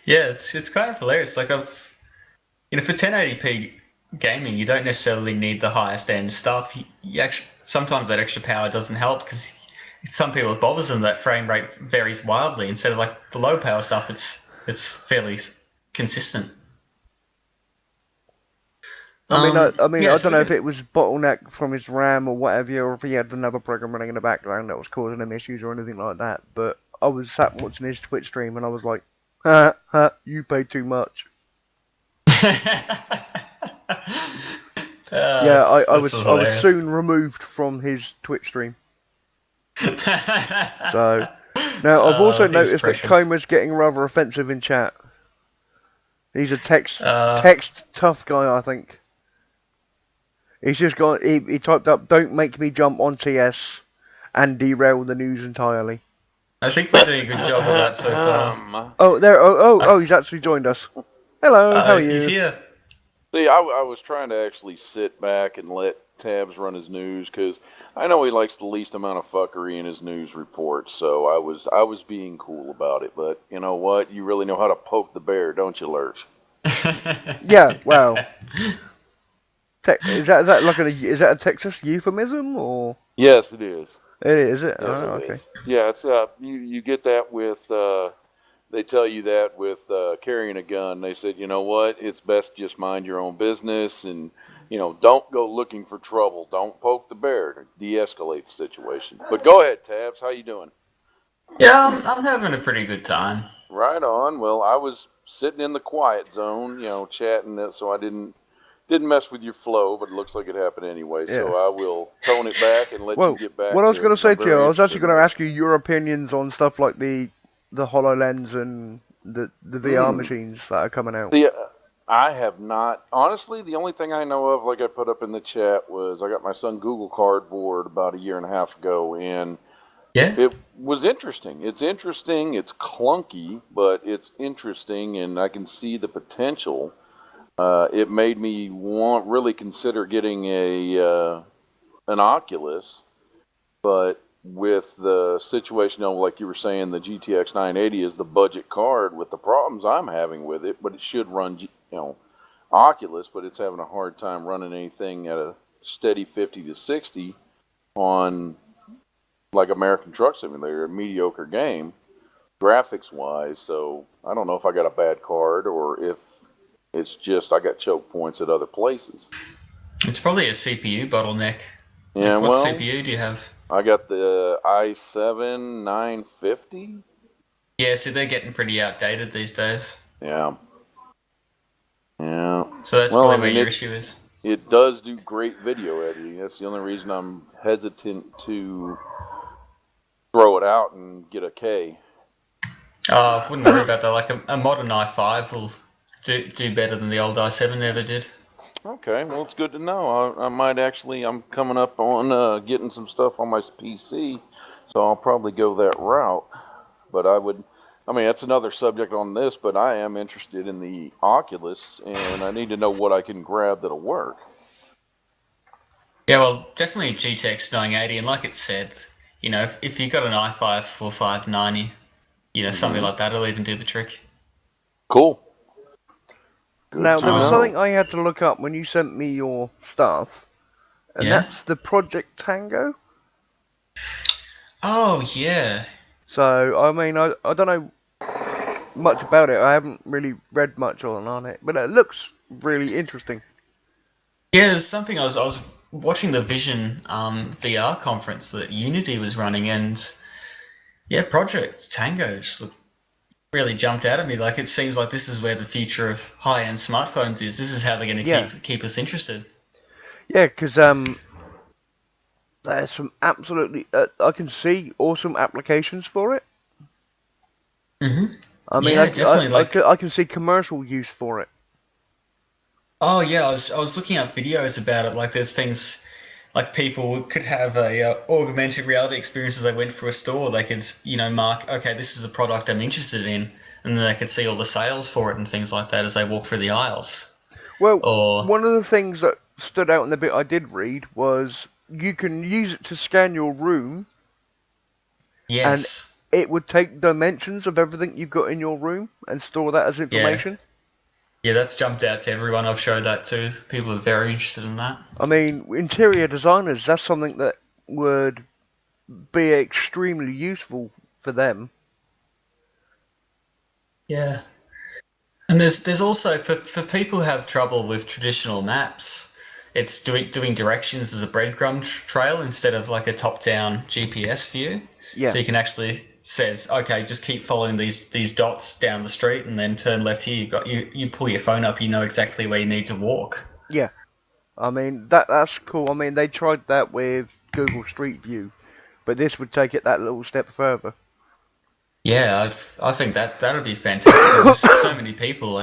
C: Yeah, it's kind of hilarious. Like for 1080p gaming, you don't necessarily need the highest end stuff. You actually, sometimes that extra power doesn't help because some people it bothers them that frame rate varies wildly. Instead of like the low power stuff, it's fairly consistent.
A: I don't know if it was bottleneck from his RAM or whatever, or if he had another program running in the background that was causing him issues or anything like that. But I was sat watching his Twitch stream and I was like, you paid too much. I was soon removed from his Twitch stream. So now I've also noticed that Coma's getting rather offensive in chat. He's a text tough guy, I think. He's just got he typed up, "Don't make me jump on TS and derail the news entirely."
C: I think we're doing a good job of that so
A: far. He's actually joined us. Hello, how are you?
C: He's here.
D: See, I was trying to actually sit back and let Tabs run his news because I know he likes the least amount of fuckery in his news reports. So I was being cool about it. But you know what? You really know how to poke the bear, don't you, Lurch?
A: Yeah, well, is that like is that a Texas euphemism or?
D: Yes, it is.
A: It is it?
D: Yes,
A: Oh,
D: it
A: okay.
D: is. Yeah, it's you get that with they tell you that with carrying a gun. They said, you know what, it's best just mind your own business and don't go looking for trouble. Don't poke the bear to de-escalate the situation. But go ahead, Tabs. How you doing?
C: Yeah, I'm having a pretty good time.
D: Right on. Well, I was sitting in the quiet zone, chatting, so I didn't mess with your flow, but it looks like it happened anyway.
A: Yeah.
D: So I will tone it back and let you
A: Well,
D: get back
A: what I was
D: to
A: going
D: it.
A: to say
D: I'm
A: to you,
D: very
A: I was actually
D: interested in
A: going to
D: this.
A: ask you your opinions on stuff like the HoloLens and the VR machines that are coming out.
D: See, I have not. Honestly, the only thing I know of, like I put up in the chat, was I got my son Google Cardboard about a year and a half ago, and
C: Yeah.
D: it was interesting. It's interesting. It's clunky, but it's interesting, and I can see the potential. It made me really consider getting an Oculus, but with the situation, like you were saying, the GTX 980 is the budget card with the problems I'm having with it, but it should run, Oculus, but it's having a hard time running anything at a steady 50 to 60 on like American Truck Simulator, a mediocre game, graphics wise. So I don't know if I got a bad card or if it's just I got choke points at other places.
C: It's probably a CPU bottleneck.
D: Yeah,
C: What
D: well,
C: CPU do you have?
D: I got the i7 950.
C: Yeah, so they're getting pretty outdated these days.
D: Yeah. Yeah.
C: So that's
D: Well,
C: probably
D: I
C: where
D: mean,
C: your issue is.
D: it does do great video editing. That's the only reason I'm hesitant to throw it out and get a K.
C: Oh, I wouldn't worry about that. Like a modern i5 will do better than the old i7 ever did.
D: Okay, well, it's good to know. I might actually, I'm coming up on getting some stuff on my PC, so I'll probably go that route. But that's another subject on this, but I am interested in the Oculus, and I need to know what I can grab that'll work.
C: Yeah, well, definitely a GTX 980, and like it said, if you got an i5 4590, something like that'll even do the trick.
D: Cool. Good
A: Now,
D: to
A: there was
D: know.
A: something I had to look up when you sent me your stuff, and
C: Yeah?
A: that's the Project Tango.
C: Oh, yeah.
A: So, I mean, I don't know much about it. I haven't really read much on it, but it looks really interesting.
C: Yeah, there's something I was watching the Vision VR conference that Unity was running, and yeah, Project Tango just really jumped out at me. Like, it seems like this is where the future of high-end smartphones is. This is how they're going to keep us interested.
A: Yeah, because there's some absolutely I can see awesome applications for it.
C: Mm-hmm.
A: I mean,
C: Yeah, definitely.
A: I can see commercial use for it.
C: Oh yeah, I was looking at videos about it. Like, there's things like people could have a augmented reality experience as they went through a store. They could mark, okay, this is the product I'm interested in, and then they could see all the sales for it and things like that as they walk through the aisles.
A: Well,
C: Or
A: one of the things that stood out in the bit I did read was you can use it to scan your room.
C: yes.
A: And it would take dimensions of everything you've got in your room and store that as information.
C: Yeah, that's jumped out to everyone. I've showed that to. People are very interested in that.
A: I mean, interior designers, that's something that would be extremely useful for them.
C: Yeah. And there's also, for people who have trouble with traditional maps, it's doing directions as a breadcrumb trail instead of like a top-down GPS view.
A: Yeah.
C: So you can actually says, okay, just keep following these dots down the street and then turn left here. You pull your phone up, you know exactly where you need to walk.
A: Yeah. I mean, that's cool. I mean, they tried that with Google Street View, but this would take it that little step further.
C: Yeah, I think that would be fantastic because there's so many people,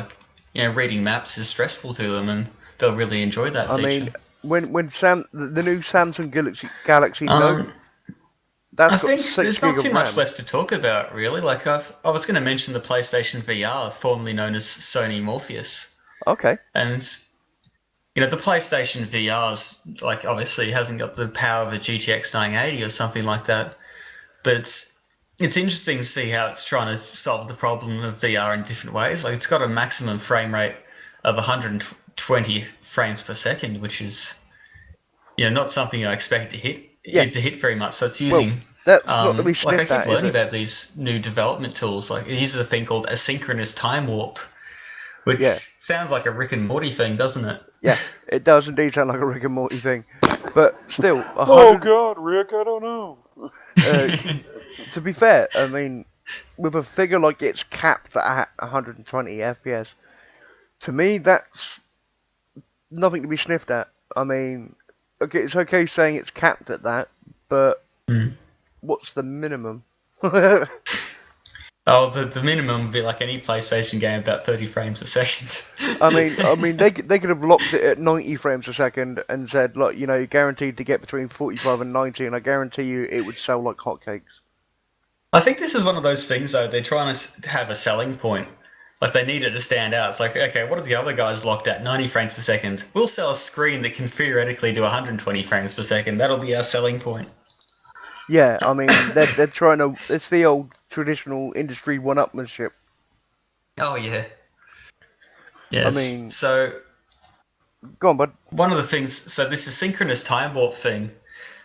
C: reading maps is stressful to them and they'll really enjoy that feature.
A: I mean, when the new Samsung Galaxy Note,
C: I think there's not too much left to talk about, really. Like, I was going to mention the PlayStation VR, formerly known as Sony Morpheus.
A: Okay.
C: And, the PlayStation VR's, like, obviously hasn't got the power of a GTX 980 or something like that. But it's interesting to see how it's trying to solve the problem of VR in different ways. Like, it's got a maximum frame rate of 120 frames per second, which is not something I expect to hit very much. So it's using
A: that's not to be sniffed
C: I keep
A: at,
C: learning about these new development tools. Like it uses a thing called asynchronous time warp, which sounds like a Rick and Morty thing, doesn't it?
A: Yeah, it does indeed sound like a Rick and Morty thing. But still,
D: Oh God, Rick, I don't know.
A: To be fair, I mean, with a figure like it's capped at 120 FPS, to me that's nothing to be sniffed at. I mean, okay, it's okay saying it's capped at that, but what's the minimum?
C: Oh, the minimum would be like any PlayStation game, about 30 frames a second.
A: I mean, they could have locked it at 90 frames a second and said, look, you're guaranteed to get between 45 and 90, and I guarantee you it would sell like hotcakes.
C: I think this is one of those things, though. They're trying to have a selling point. Like, they need it to stand out. It's like, okay, what are the other guys locked at? 90 frames per second. We'll sell a screen that can theoretically do 120 frames per second. That'll be our selling point.
A: Yeah, I mean, they're trying to... It's the old traditional industry one-upmanship.
C: Oh, yeah. Yes.
A: I mean...
C: So...
A: Go on, bud.
C: One of the things... So this asynchronous time warp thing...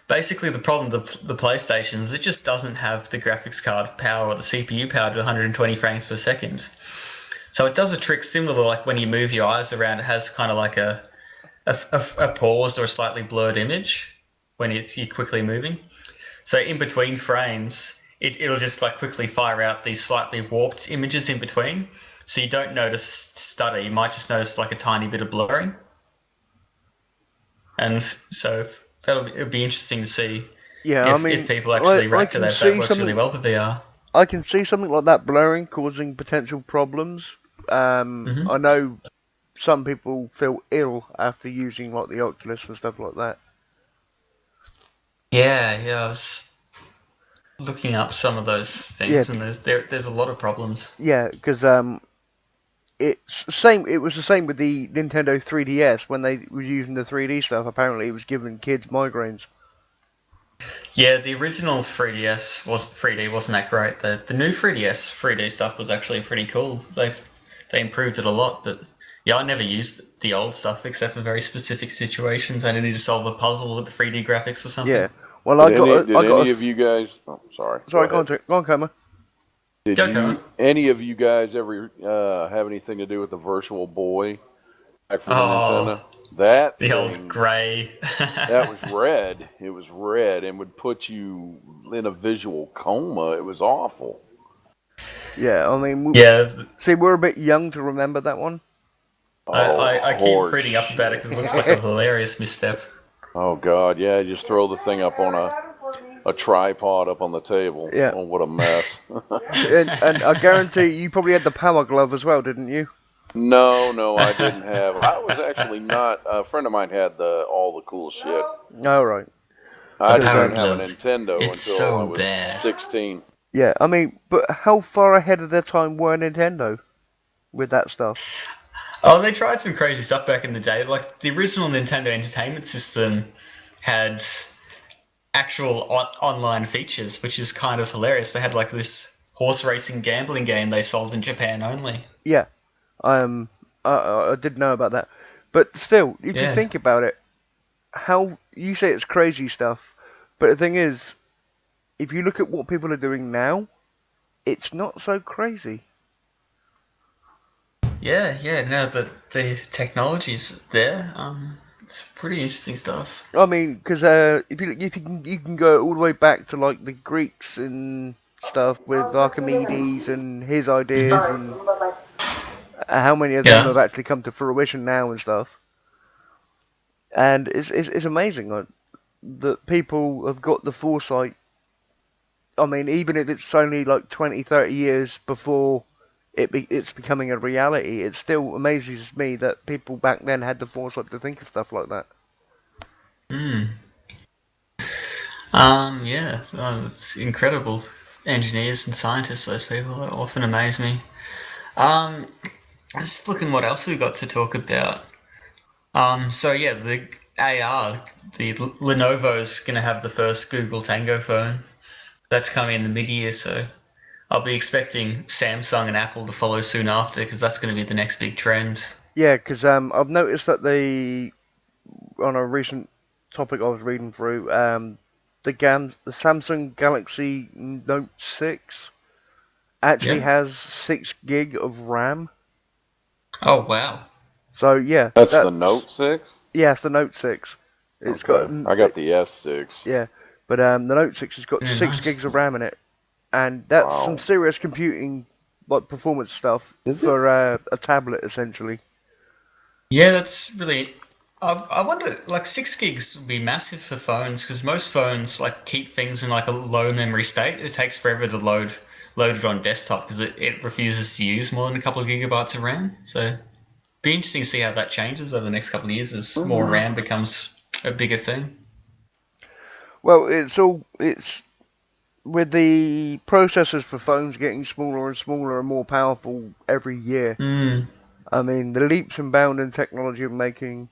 C: Basically, the problem with the PlayStation is it just doesn't have the graphics card power or the CPU power to 120 frames per second. So it does a trick similar, like when you move your eyes around, it has kind of like a paused or a slightly blurred image when you're quickly moving. So in between frames, it'll just like quickly fire out these slightly warped images in between. So you don't notice stutter, you might just notice like a tiny bit of blurring. And so it'll be interesting to see if people actually react to that. That works really well for VR.
A: I can see something like that blurring causing potential problems. I know some people feel ill after using like the Oculus and stuff like that.
C: Yeah, I was looking up some of those things, and there's a lot of problems.
A: Yeah, because it's the same. It was the same with the Nintendo 3DS when they were using the 3D stuff. Apparently, it was giving kids migraines.
C: Yeah, the original 3D wasn't that great. The new 3DS 3D stuff was actually pretty cool. They improved it a lot, but yeah, I never used the old stuff except for very specific situations. I needed to solve a puzzle with the 3D graphics or something.
A: Yeah. Well,
D: did any of you guys? Oh, sorry.
A: Sorry, go on, Coma.
D: Did any of you guys ever have anything to do with the Virtual Boy back from Nintendo? That
C: the old grey.
A: That was red. It was red and would put you in a visual coma. It was awful. Yeah, I mean, we're a bit young to remember that one.
C: I keep reading up about it because it looks like a hilarious misstep.
D: Oh God, yeah! You just throw the thing up on a tripod up on the table.
A: Yeah.
D: Oh, what a mess.
A: and I guarantee you probably had the power glove as well, didn't you?
D: No, I didn't have. I was actually not. A friend of mine had all the cool shit.
A: Oh, right.
D: I didn't have a Nintendo until I was 16.
A: Yeah, I mean, but how far ahead of their time were Nintendo with that stuff?
C: Oh, they tried some crazy stuff back in the day. Like, the original Nintendo Entertainment System had actual online features, which is kind of hilarious. They had, like, this horse racing gambling game they sold in Japan only.
A: Yeah. I did know about that. But still, if you think about it, how you say it's crazy stuff, but the thing is, if you look at what people are doing now, it's not so crazy.
C: No, the technology's there. It's pretty interesting stuff.
A: I mean, because if you can go all the way back to like the Greeks and stuff with Archimedes and his ideas and how many of them have actually come to fruition now and stuff. And it's amazing like, that people have got the foresight. I mean, even if it's only like 20, 30 years before it's becoming a reality, it still amazes me that people back then had the foresight to think of stuff like that.
C: It's incredible. Engineers and scientists, those people often amaze me. Just looking what else we got to talk about. The AR, the Lenovo's going to have the first Google Tango phone. That's coming in the mid-year, so I'll be expecting Samsung and Apple to follow soon after because that's going to be the next big trend.
A: Yeah, because I've noticed that on a recent topic I was reading through, the Samsung Galaxy Note 6 actually
C: Yeah.
A: has 6 gig of RAM.
C: Oh wow.
A: So yeah,
D: That's the
A: that's
D: Note 6?
A: yeah, it's the Note 6. It's got
D: Okay. I got the S6.
A: yeah, but the Note 6 has got
C: Yeah,
A: 6
C: nice.
A: gigs of RAM in it, and that's some
D: Wow.
A: serious computing, like performance stuff
D: Is it?
A: for a tablet essentially.
C: Yeah, that's really. I wonder, like 6 gigs would be massive for phones because most phones like keep things in like a low memory state. It takes forever to load it on desktop because it refuses to use more than a couple of gigabytes of RAM. So, be interesting to see how that changes over the next couple of years as more RAM becomes a bigger thing.
A: Well, it's with the processors for phones getting smaller and smaller and more powerful every year.
C: Mm.
A: I mean, the leaps and bounds in technology of making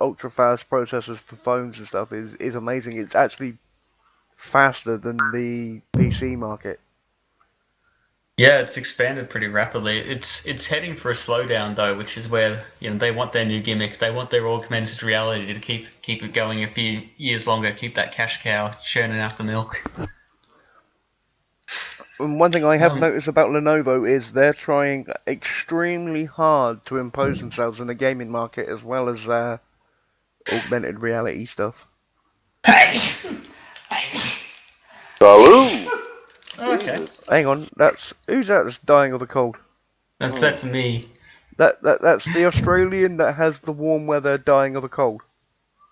A: ultra fast processors for phones and stuff is amazing. It's actually faster than the PC market.
C: Yeah, it's expanded pretty rapidly. It's heading for a slowdown though, which is where they want their new gimmick. They want their augmented reality to keep it going a few years longer, keep that cash cow churning out the milk.
A: And one thing I have
C: Um,
A: noticed about Lenovo is they're trying extremely hard to impose themselves in the gaming market as well as augmented reality stuff.
D: Salud!
C: okay,
D: Jesus.
A: Hang on, who's that's dying of a cold?
C: that's me.
A: That's the Australian that has the warm weather dying of a cold.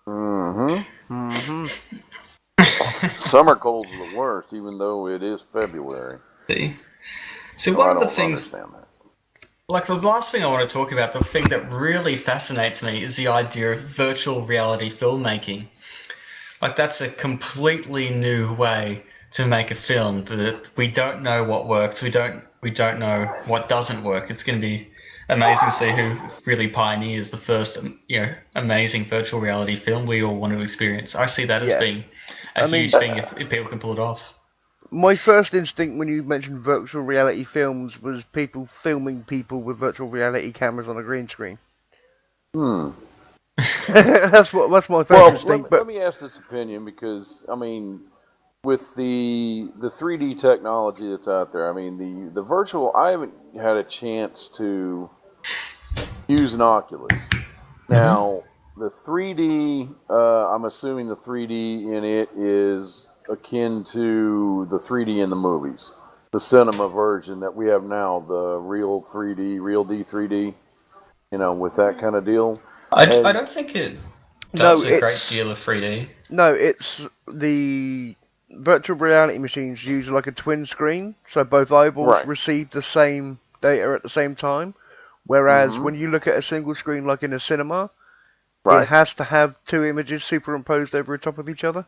D: Mm-hmm.
A: Mm-hmm.
D: Summer cold's the worst, even though it is February.
C: See, so
D: So
C: one
D: I
C: of the
D: don't
C: things,
D: understand that.
C: like the last thing I want to talk about, the thing that really fascinates me is the idea of virtual reality filmmaking. Like that's a completely new way to make a film that we don't know what works. We don't know what doesn't work. It's going to be amazing to see who really pioneers the first amazing virtual reality film we all want to experience. I see that as
A: Yeah,
C: being a
A: I mean,
C: huge thing if people can pull it off.
A: my first instinct when you mentioned virtual reality films was people filming people with virtual reality cameras on a green screen.
D: Hmm.
A: That's my first
D: Well, let me,
A: instinct.
D: let
A: But
D: me ask this opinion because, I mean, with the 3D technology that's out there, I mean, the virtual, I haven't had a chance to use an Oculus.
C: Mm-hmm.
D: Now, the 3D, I'm assuming the 3D in it is akin to the 3D in the movies, the cinema version that we have now, the real 3D, real D 3D, with that kind of deal.
C: I
D: And
C: don't think it
A: no,
C: does a great
A: it's
C: deal of 3D.
A: no, it's the virtual reality machines use like a twin screen, so both eyeballs
D: right,
A: receive the same data at the same time. Whereas
D: mm-hmm,
A: when you look at a single screen like in a cinema, it
D: right,
A: has to have two images superimposed over the top of each other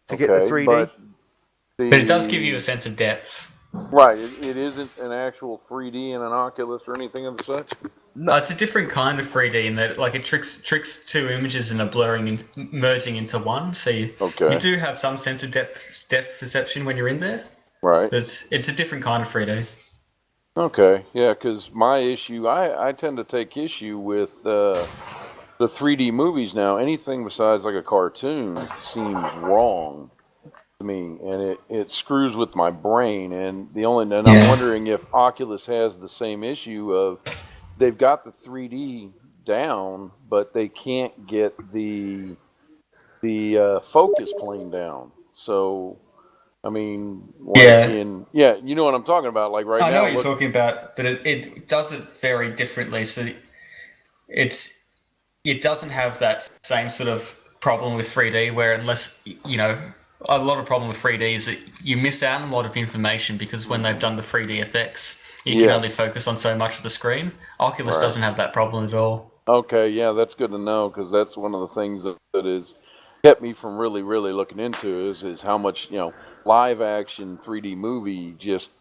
A: to get the
D: okay,
A: 3D.
D: but
C: But it does give you a
D: the
C: sense of depth.
D: right, it isn't an actual 3D in an Oculus or anything of the such.
A: No,
C: It's a different kind of 3D in that, like, it tricks two images and are blurring and merging into one. So you
D: Okay,
C: do have some sense of depth perception when you're in there.
D: right.
C: But it's a different kind of 3D.
D: Okay, yeah, because my issue, I tend to take issue with the 3D movies now. Anything besides like a cartoon seems wrong to me, and it screws with my brain. And I'm
C: Yeah.
D: wondering if Oculus has the same issue of they've got the 3D down, but they can't get the focus plane down. So I mean, like
C: Yeah.
D: yeah, you know what I'm talking about. Like right
C: I know
D: now,
C: what you're
D: look,
C: talking about, but it does it very differently. So it's it doesn't have that same sort of problem with 3D where unless a lot of problem with 3D is that you miss out on a lot of information because when they've done the 3D effects you can only
D: yes,
C: focus on so much of the screen. Oculus
D: right.
C: doesn't have that problem at all.
D: Okay, yeah, that's good to know because that's one of the things that has kept me from really, really looking into is how much live action 3D movie just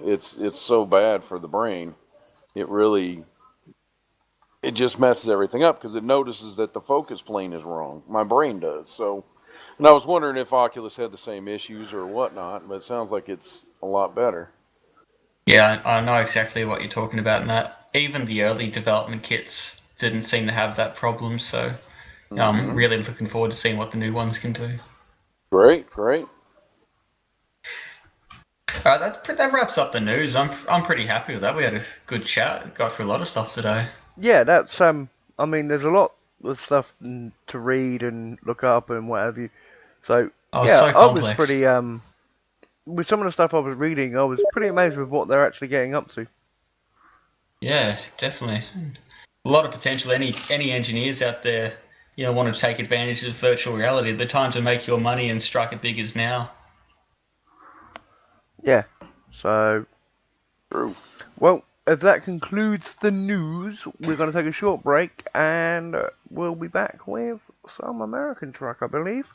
D: it's so bad for the brain. It really it just messes everything up because it notices that the focus plane is wrong. My brain does. So, and I was wondering if Oculus had the same issues or whatnot, but it sounds like it's a lot better.
C: Yeah, I know exactly what you're talking about, and that even the early development kits didn't seem to have that problem. So I'm really looking forward to seeing what the new ones can do.
D: Great, great.
C: All right, that wraps up the news. I'm pretty happy with that. We had a good chat. Got through a lot of stuff today.
A: Yeah, that's I mean, there's a lot of stuff to read and look up and what have you. So
C: Oh, it's
A: yeah,
C: so
A: I was
C: complex.
A: pretty with some of the stuff I was reading, I was pretty amazed with what they're actually getting up to.
C: Yeah, definitely. A lot of potential. Any engineers out there, want to take advantage of virtual reality. The time to make your money and strike it big is now.
A: Yeah. So,
D: True.
A: well, if that concludes the news, we're going to take a short break and we'll be back with some American truck, I believe.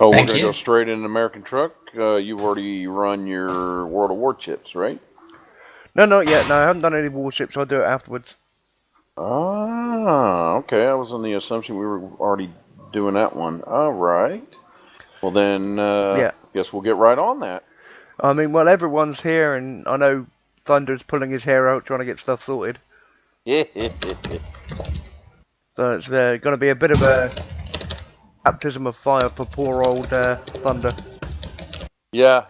D: Oh, we're
C: Thank
D: going to go
C: you.
D: straight into American Truck. You've already run your World of War chips, right?
A: No, not yet. No, I haven't done any warships. I'll do it afterwards.
D: Ah, okay. I was on the assumption we were already doing that one. All right. Well, then,
A: Yeah.
D: guess we'll get right on that.
A: I mean, well, everyone's here, and I know Thunder's pulling his hair out trying to get stuff sorted.
D: Yeah.
A: So it's going to be a bit of a baptism of fire for poor old Thunder.
D: Yeah.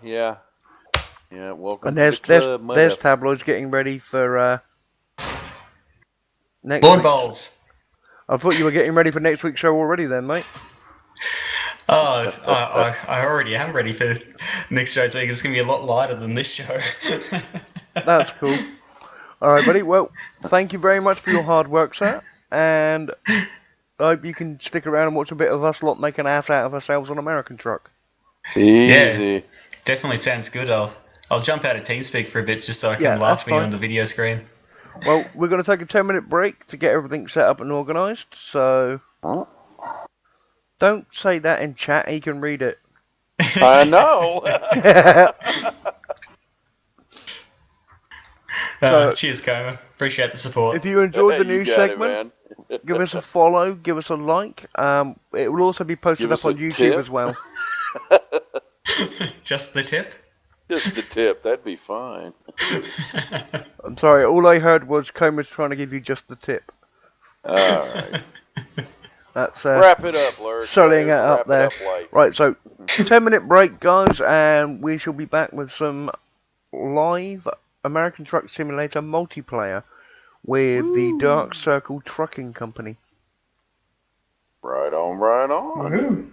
D: Welcome
A: And
D: to the club,
A: there's Tabloids getting ready for next
C: Lord
A: week's.
C: Bowls.
A: I thought you were getting ready for next week's show already, then, mate.
C: Oh, I already am ready for next show. So it's going to be a lot lighter than this show.
A: That's cool. All right, buddy. Well, thank you very much for your hard work, sir. And I hope you can stick around and watch a bit of us lot make an ass out of ourselves on American Truck.
D: Easy.
C: Yeah, definitely sounds good. I'll jump out of TeamSpeak for a bit just so I
A: Yeah,
C: can laugh
A: that's
C: when you're
A: fine.
C: on the video screen.
A: Well, we're going to take a 10-minute break to get everything set up and organised. So don't say that in chat. He can read it.
D: I know.
C: Cheers, Coma. Appreciate the support.
A: If you enjoyed the
D: You
A: news
D: got it,
A: segment,
D: man.
A: give us a follow, give us a like. It will also be posted
D: Give
A: up
D: us
A: on
D: a
A: YouTube
D: tip.
A: as well.
C: Just the tip?
D: Just the tip. That'd be fine.
A: I'm sorry, all I heard was Coma's trying to give you just the tip.
D: All right.
A: That's
D: Wrap it up, Lurch.
A: sullying it up
D: Wrap
A: there.
D: It up light.
A: Right, so 10-minute break, guys, and we shall be back with some live American Truck Simulator multiplayer with the Dark Circle Trucking Company.
D: Right on, right on.
C: Woohoo!